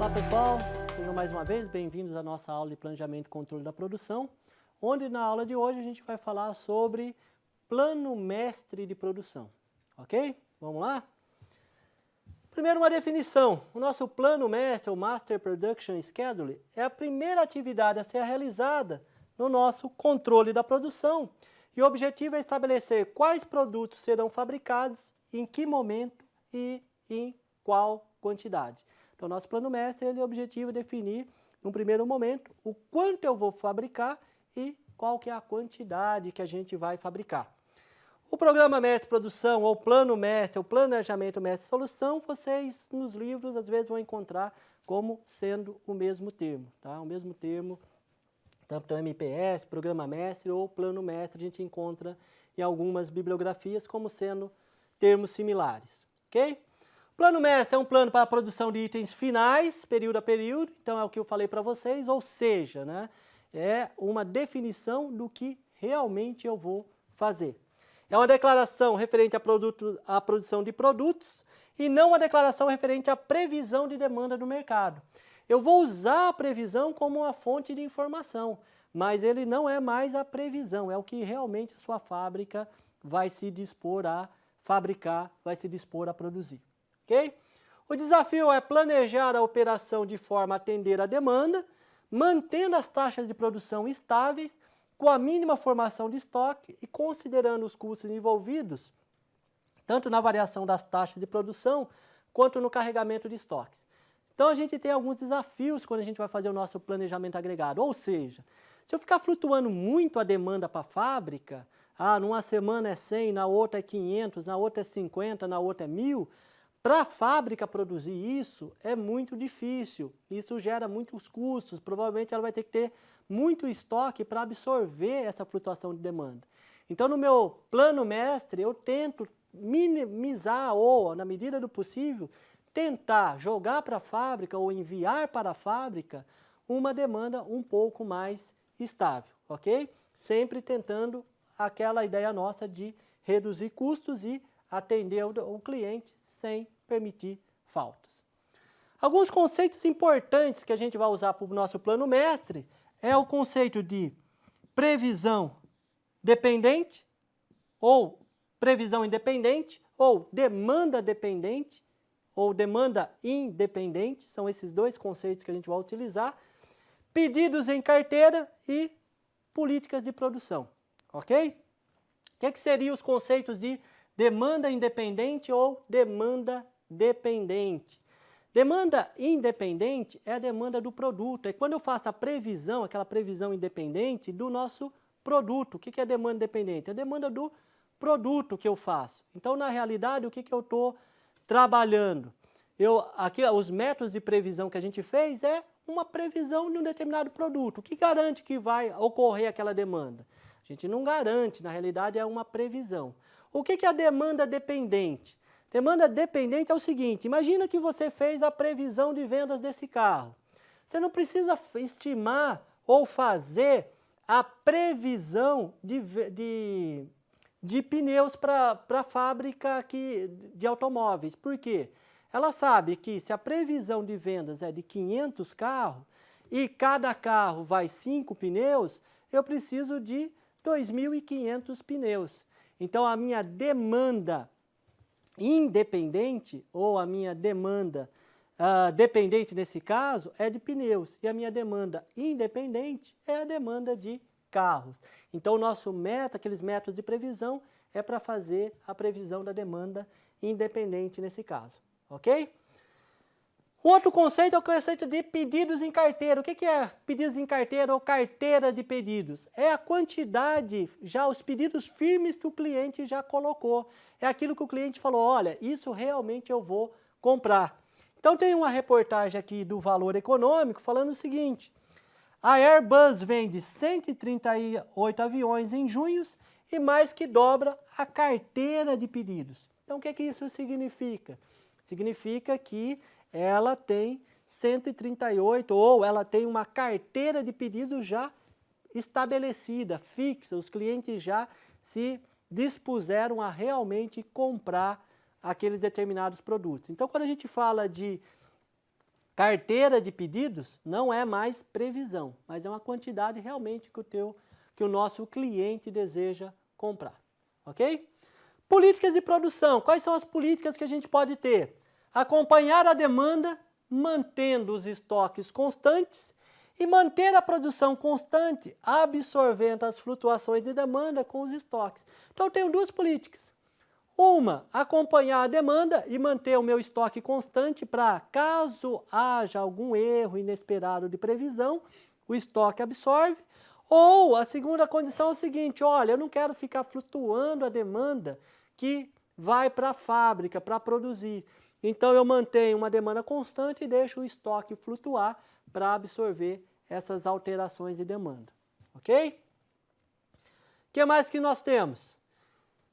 Olá pessoal, sejam mais uma vez bem-vindos à nossa aula de Planejamento e Controle da Produção, onde na aula de hoje a gente vai falar sobre Plano Mestre de Produção, ok? Vamos lá? Primeiro uma definição, o nosso Plano Mestre, ou Master Production Schedule, é a primeira atividade a ser realizada no nosso controle da produção e o objetivo é estabelecer quais produtos serão fabricados, em que momento e em qual quantidade. Então, nosso plano mestre, o objetivo é definir, no primeiro momento, o quanto eu vou fabricar e qual que é a quantidade que a gente vai fabricar. O programa mestre produção, ou plano mestre, ou planejamento mestre solução, vocês nos livros às vezes vão encontrar como sendo o mesmo termo, tá? O mesmo termo, tanto o MPS, programa mestre ou plano mestre, a gente encontra em algumas bibliografias como sendo termos similares, ok? Plano mestre é um plano para a produção de itens finais, período a período, então é o que eu falei para vocês, ou seja, né, é uma definição do que realmente eu vou fazer. É uma declaração referente à produção de produtos e não uma declaração referente à previsão de demanda do mercado. Eu vou usar a previsão como uma fonte de informação, mas ele não é mais a previsão, é o que realmente a sua fábrica vai se dispor a fabricar, vai se dispor a produzir. Okay? O desafio é planejar a operação de forma a atender a demanda, mantendo as taxas de produção estáveis, com a mínima formação de estoque e considerando os custos envolvidos, tanto na variação das taxas de produção, quanto no carregamento de estoques. Então, a gente tem alguns desafios quando a gente vai fazer o nosso planejamento agregado, ou seja, se eu ficar flutuando muito a demanda para a fábrica, numa semana é 100, na outra é 500, na outra é 50, na outra é 1000, para a fábrica produzir isso é muito difícil, isso gera muitos custos, provavelmente ela vai ter que ter muito estoque para absorver essa flutuação de demanda. Então no meu plano mestre eu tento minimizar ou, na medida do possível, tentar jogar para a fábrica ou enviar para a fábrica uma demanda um pouco mais estável, ok? Sempre tentando aquela ideia nossa de reduzir custos e atender o cliente sem permitir faltas. Alguns conceitos importantes que a gente vai usar para o nosso plano mestre é o conceito de previsão dependente, ou previsão independente, ou demanda dependente, ou demanda independente, são esses dois conceitos que a gente vai utilizar, pedidos em carteira e políticas de produção, ok? O que seriam os conceitos de demanda independente ou demanda dependente? Demanda independente é a demanda do produto, é quando eu faço a previsão, aquela previsão independente do nosso produto. O que é demanda independente? É a demanda do produto que eu faço. Então, na realidade, o que eu estou trabalhando? Aqui, os métodos de previsão que a gente fez é uma previsão de um determinado produto. O que garante que vai ocorrer aquela demanda? A gente não garante, na realidade é uma previsão. O que é a demanda dependente? Demanda dependente é o seguinte, imagina que você fez a previsão de vendas desse carro. Você não precisa estimar ou fazer a previsão de pneus para a fábrica de automóveis. Por quê? Ela sabe que se a previsão de vendas é de 500 carros e cada carro vai 5 pneus, eu preciso de 2.500 pneus. Então, a minha demanda independente, ou a minha demanda dependente nesse caso, é de pneus. E a minha demanda independente é a demanda de carros. Então, o nosso método, aqueles métodos de previsão, é para fazer a previsão da demanda independente nesse caso. Ok? Um outro conceito é o conceito de pedidos em carteira. O que é pedidos em carteira ou carteira de pedidos? É a quantidade, já os pedidos firmes que o cliente já colocou. É aquilo que o cliente falou, olha, isso realmente eu vou comprar. Então tem uma reportagem aqui do Valor Econômico falando o seguinte, a Airbus vende 138 aviões em junho e mais que dobra a carteira de pedidos. Então o que isso significa? Significa que ela tem 138 ou ela tem uma carteira de pedidos já estabelecida, fixa, os clientes já se dispuseram a realmente comprar aqueles determinados produtos. Então, quando a gente fala de carteira de pedidos não é mais previsão, mas é uma quantidade realmente que o nosso cliente deseja comprar, ok? Políticas de produção. Quais são as políticas que a gente pode ter? Acompanhar a demanda, mantendo os estoques constantes e manter a produção constante, absorvendo as flutuações de demanda com os estoques. Então, eu tenho duas políticas. Uma, acompanhar a demanda e manter o meu estoque constante para, caso haja algum erro inesperado de previsão, o estoque absorve. Ou a segunda condição é o seguinte, olha, eu não quero ficar flutuando a demanda que vai para a fábrica para produzir. Então, eu mantenho uma demanda constante e deixo o estoque flutuar para absorver essas alterações de demanda. Ok? O que mais que nós temos?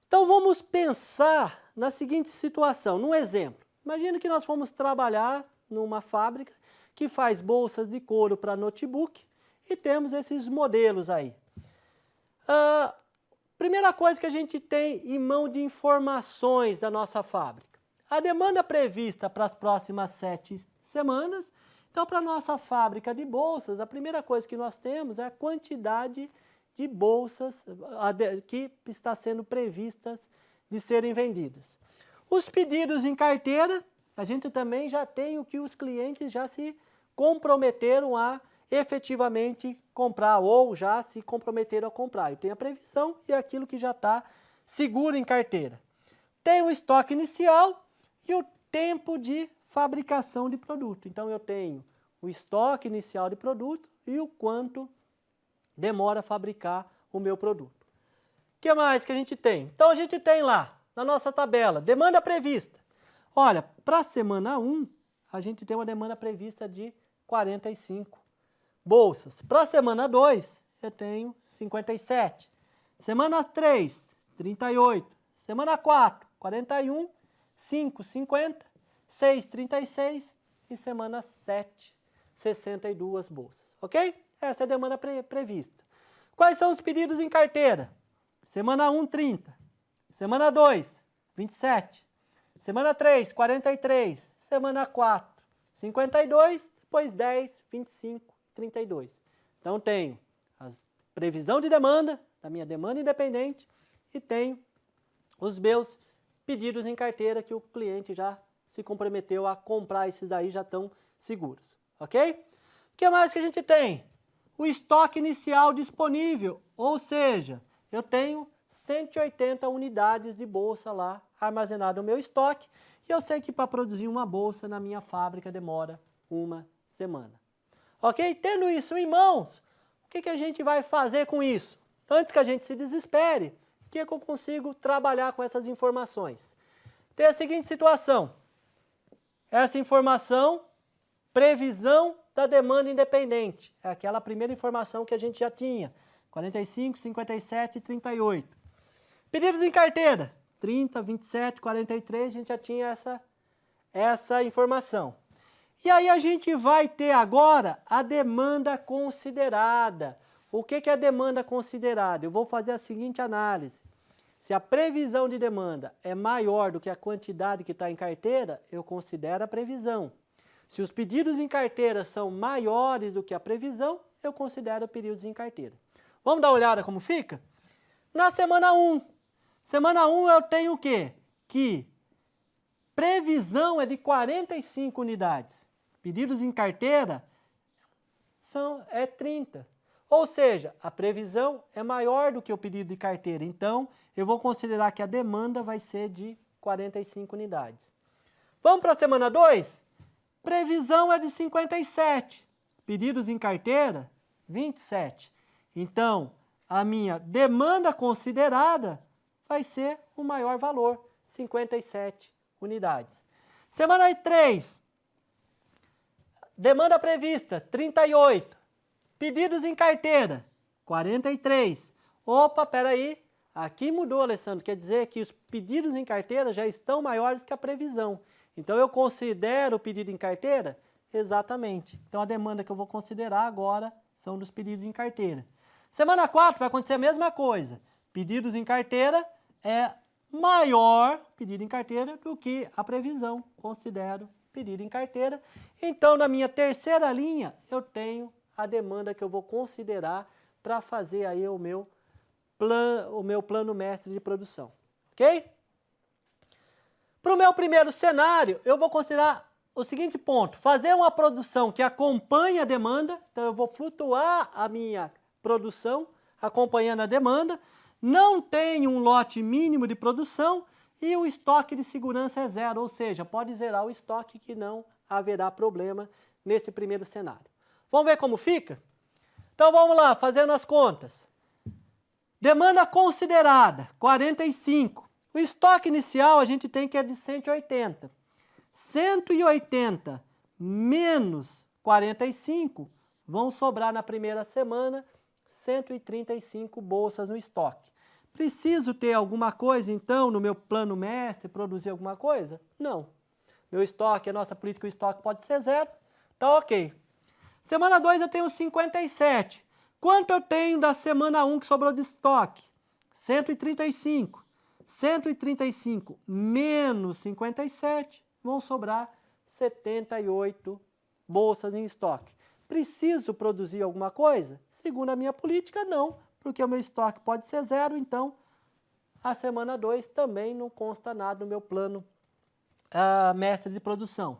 Então, vamos pensar na seguinte situação, num exemplo. Imagina que nós fomos trabalhar numa fábrica que faz bolsas de couro para notebook e temos esses modelos aí. Primeira coisa que a gente tem em mão de informações da nossa fábrica. A demanda prevista para as próximas 7 semanas. Então, para a nossa fábrica de bolsas, a primeira coisa que nós temos é a quantidade de bolsas que está sendo previstas de serem vendidas. Os pedidos em carteira, a gente também já tem o que os clientes já se comprometeram a efetivamente comprar ou já se comprometeram a comprar. Eu tenho a previsão e aquilo que já está seguro em carteira. Tem o estoque inicial e o tempo de fabricação de produto. Então, eu tenho o estoque inicial de produto e o quanto demora a fabricar o meu produto. O que mais que a gente tem? Então, a gente tem lá, na nossa tabela, demanda prevista. Olha, para a semana 1, a gente tem uma demanda prevista de 45 bolsas. Para a semana 2, eu tenho 57. Semana 3, 38. Semana 4, 41. 5, 50. 6, 36. E semana 7, 62 bolsas. Ok? Essa é a demanda prevista. Quais são os pedidos em carteira? Semana 1, 30. Semana 2, 27. Semana 3, 43. Semana 4, 52. Depois 10, 25, 32. Então, tenho a previsão de demanda, da minha demanda independente, e tenho os meus pedidos em carteira que o cliente já se comprometeu a comprar, esses aí já estão seguros. Ok? O que mais que a gente tem? O estoque inicial disponível, ou seja, eu tenho 180 unidades de bolsa lá armazenado no meu estoque e eu sei que para produzir uma bolsa na minha fábrica demora uma semana. Ok? Tendo isso em mãos, o que a gente vai fazer com isso? Antes que a gente se desespere, o que eu consigo trabalhar com essas informações? Tem a seguinte situação, essa informação, previsão da demanda independente, é aquela primeira informação que a gente já tinha, 45, 57 e 38. Pedidos em carteira, 30, 27, 43, a gente já tinha essa informação. E aí a gente vai ter agora a demanda considerada. O que é a demanda considerada? Eu vou fazer a seguinte análise. Se a previsão de demanda é maior do que a quantidade que está em carteira, eu considero a previsão. Se os pedidos em carteira são maiores do que a previsão, eu considero pedidos em carteira. Vamos dar uma olhada como fica? Na semana 1. Semana 1 eu tenho o quê? Que previsão é de 45 unidades. Pedidos em carteira é 30. Ou seja, a previsão é maior do que o pedido de carteira. Então, eu vou considerar que a demanda vai ser de 45 unidades. Vamos para a semana 2? Previsão é de 57. Pedidos em carteira, 27. Então, a minha demanda considerada vai ser o maior valor, 57 unidades. Semana 3, demanda prevista, 38. Pedidos em carteira, 43. Opa, peraí, aqui mudou, Alessandro, quer dizer que os pedidos em carteira já estão maiores que a previsão. Então, eu considero o pedido em carteira? Exatamente. Então, a demanda que eu vou considerar agora são dos pedidos em carteira. Semana 4 vai acontecer a mesma coisa. Pedidos em carteira é maior, pedido em carteira, do que a previsão. Considero pedido em carteira. Então, na minha terceira linha, eu tenho a demanda que eu vou considerar para fazer aí o meu plano mestre de produção, ok? Para o meu primeiro cenário, eu vou considerar o seguinte ponto: fazer uma produção que acompanhe a demanda, então eu vou flutuar a minha produção acompanhando a demanda, não tenho um lote mínimo de produção e o estoque de segurança é zero, ou seja, pode zerar o estoque que não haverá problema nesse primeiro cenário. Vamos ver como fica? Então vamos lá, fazendo as contas. Demanda considerada, 45. O estoque inicial a gente tem que é de 180. 180 menos 45 vão sobrar na primeira semana 135 bolsas no estoque. Preciso ter alguma coisa, então, no meu plano mestre, produzir alguma coisa? Não. Meu estoque, a nossa política, o estoque pode ser zero, tá ok. Semana 2 eu tenho 57. Quanto eu tenho da semana 1 que sobrou de estoque? 135. 135 menos 57 vão sobrar 78 bolsas em estoque. Preciso produzir alguma coisa? Segundo a minha política, não, porque o meu estoque pode ser zero, então a semana 2 também não consta nada no meu plano mestre de produção.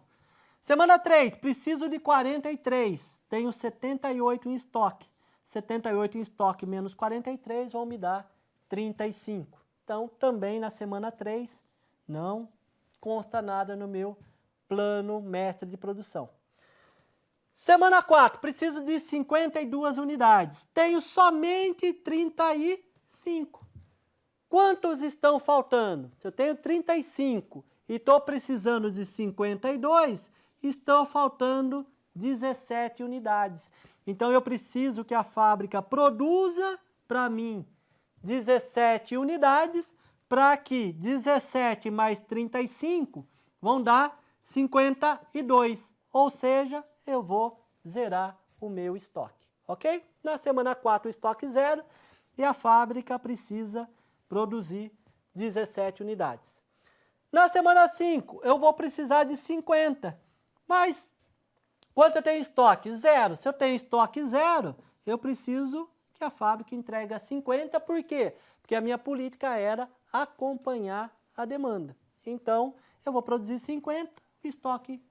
Semana 3, preciso de 43, tenho 78 em estoque. 78 em estoque menos 43 vão me dar 35. Então, também na semana 3 não consta nada no meu plano mestre de produção. Semana 4, preciso de 52 unidades. Tenho somente 35. Quantos estão faltando? Se eu tenho 35 e estou precisando de 52, estão faltando 17 unidades. Então, eu preciso que a fábrica produza para mim 17 unidades, para que 17 mais 35 vão dar 52. Ou seja, eu vou zerar o meu estoque, ok? Na semana 4 o estoque zero e a fábrica precisa produzir 17 unidades. Na semana 5 eu vou precisar de 50, mas quanto eu tenho estoque? Zero. Se eu tenho estoque zero, eu preciso que a fábrica entregue 50, por quê? Porque a minha política era acompanhar a demanda. Então, eu vou produzir 50, o estoque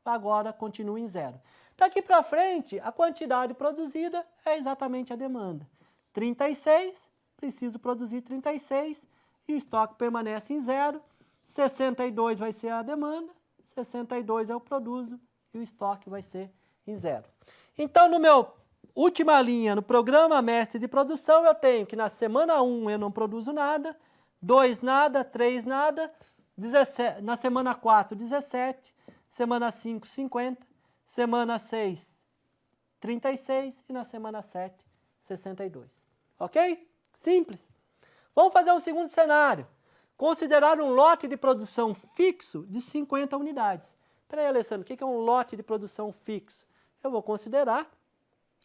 agora continua em zero. Daqui para frente, a quantidade produzida é exatamente a demanda. 36, preciso produzir 36 e o estoque permanece em zero. 62 vai ser a demanda, 62 eu produzo e o estoque vai ser em zero. Então, no meu última linha, no programa mestre de produção, eu tenho que na semana 1 eu não produzo nada, 2 nada, 3 nada, 17, na semana 4, 17, semana 5, 50, semana 6, 36 e na semana 7, 62. Ok? Simples. Vamos fazer um segundo cenário. Considerar um lote de produção fixo de 50 unidades. Peraí, Alessandro, o que é um lote de produção fixo? Eu vou considerar,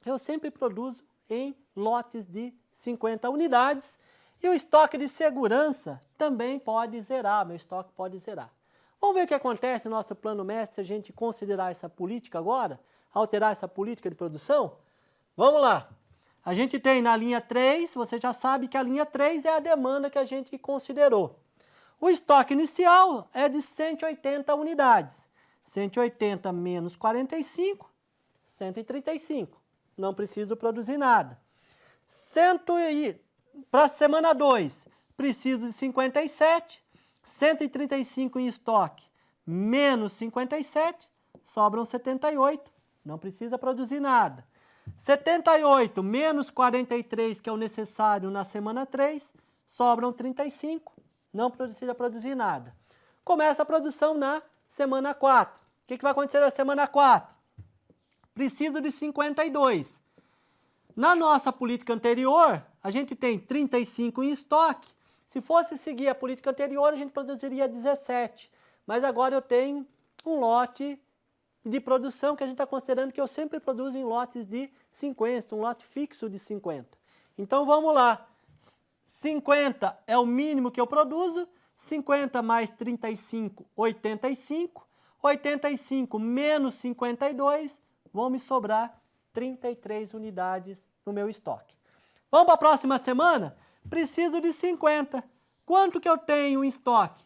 eu sempre produzo em lotes de 50 unidades e o estoque de segurança também pode zerar, meu estoque pode zerar. Vamos ver o que acontece no nosso plano mestre se a gente considerar essa política agora, alterar essa política de produção? Vamos lá. A gente tem na linha 3, você já sabe que a linha 3 é a demanda que a gente considerou. O estoque inicial é de 180 unidades. 180 menos 45, 135. Não preciso produzir nada. Para a semana 2, preciso de 57, 135 em estoque, menos 57, sobram 78, não precisa produzir nada. 78 menos 43, que é o necessário na semana 3, sobram 35, não precisa produzir nada. Começa a produção na semana 4. O que vai acontecer na semana 4? Preciso de 52. Na nossa política anterior, a gente tem 35 em estoque. Se fosse seguir a política anterior, a gente produziria 17. Mas agora eu tenho um lote de produção que a gente está considerando que eu sempre produzo em lotes de 50, um lote fixo de 50. Então vamos lá. 50 é o mínimo que eu produzo, 50 mais 35, 85. 85 menos 52, vão me sobrar 33 unidades no meu estoque. Vamos para a próxima semana? Preciso de 50. Quanto que eu tenho em estoque?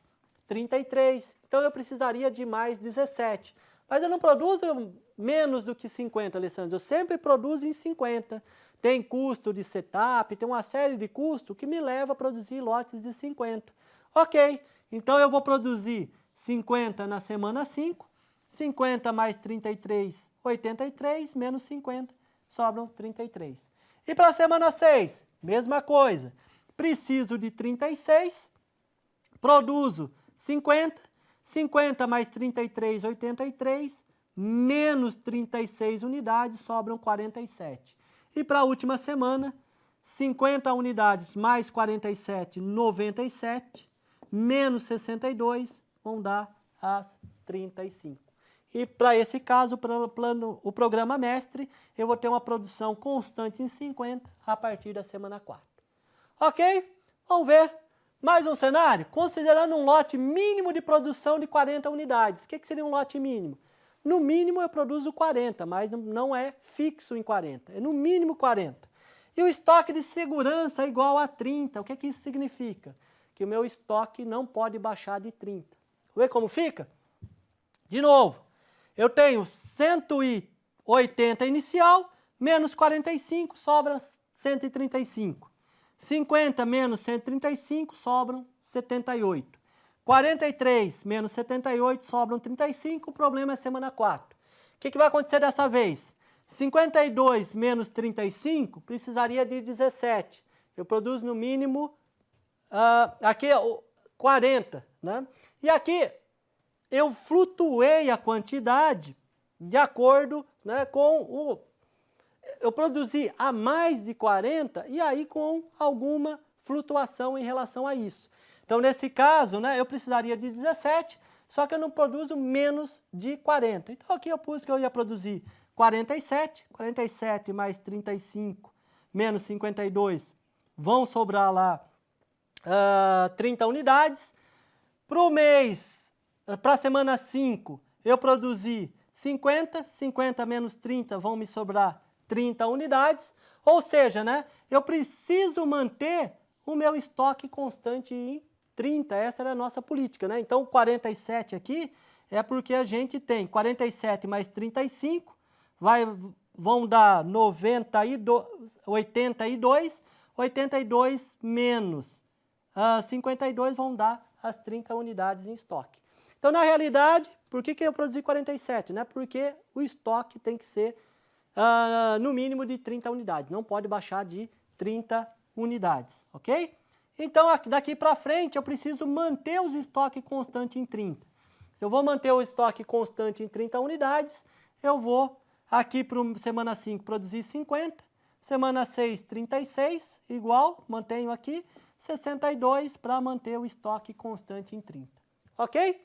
33. Então eu precisaria de mais 17. Mas eu não produzo menos do que 50, Alessandro. Eu sempre produzo em 50. Tem custo de setup, tem uma série de custos que me leva a produzir lotes de 50. Ok, então eu vou produzir 50 na semana 5, 50 mais 33, 83, menos 50, sobram 33. E para a semana 6, mesma coisa. Preciso de 36, produzo 50, 50 mais 33, 83, menos 36 unidades, sobram 47. E para a última semana, 50 unidades mais 47, 97, menos 62, vão dar as 35. E para esse caso, o programa mestre, eu vou ter uma produção constante em 50 a partir da semana 4. Ok? Vamos ver. Mais um cenário? Considerando um lote mínimo de produção de 40 unidades. O que seria um lote mínimo? No mínimo eu produzo 40, mas não é fixo em 40. É no mínimo 40. E o estoque de segurança é igual a 30. O que isso significa? Que o meu estoque não pode baixar de 30. Vamos ver como fica? De novo, eu tenho 180 inicial, menos 45, sobra 135. 50 menos 135, sobram 78. 43 menos 78, sobram 35, o problema é semana 4. O que vai acontecer dessa vez? 52 menos 35, precisaria de 17. Eu produzo no mínimo, aqui 40, né? E aqui eu flutuei a quantidade de acordo, né, com o... Eu produzi a mais de 40 e aí com alguma flutuação em relação a isso. Então, nesse caso, né, eu precisaria de 17, só que eu não produzo menos de 40. Então, aqui eu pus que eu ia produzir 47, 47 mais 35 menos 52, vão sobrar lá 30 unidades. Para o mês, para a semana 5, eu produzi 50, 50 menos 30 vão me sobrar 30 unidades, ou seja, né, eu preciso manter o meu estoque constante em 30, essa era a nossa política, né? Então, 47 aqui é porque a gente tem 47 mais 35, vão dar 82, 82 menos 52 vão dar as 30 unidades em estoque. Então, na realidade, por que eu produzi 47? Né? Porque o estoque tem que ser no mínimo de 30 unidades, não pode baixar de 30 unidades, ok? Então, daqui para frente, eu preciso manter os estoques constantes em 30. Se eu vou manter o estoque constante em 30 unidades, eu vou aqui para semana 5 produzir 50, semana 6, 36, igual, mantenho aqui, 62 para manter o estoque constante em 30, ok?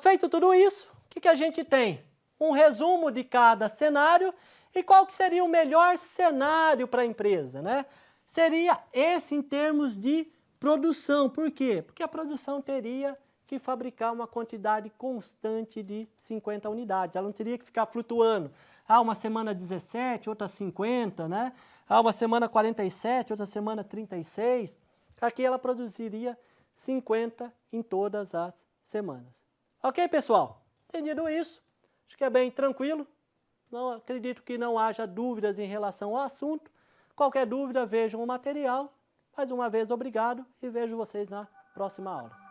Feito tudo isso, o que a gente tem? Um resumo de cada cenário e qual que seria o melhor cenário para a empresa, né? Seria esse em termos de produção. Por quê? Porque a produção teria que fabricar uma quantidade constante de 50 unidades. Ela não teria que ficar flutuando. Uma semana 17, outra 50, né? Uma semana 47, outra semana 36. Aqui ela produziria 50 em todas as semanas. Ok, pessoal? Entendido isso? Acho que é bem tranquilo. Não acredito que não haja dúvidas em relação ao assunto. Qualquer dúvida, vejam o material. Mais uma vez, obrigado e vejo vocês na próxima aula.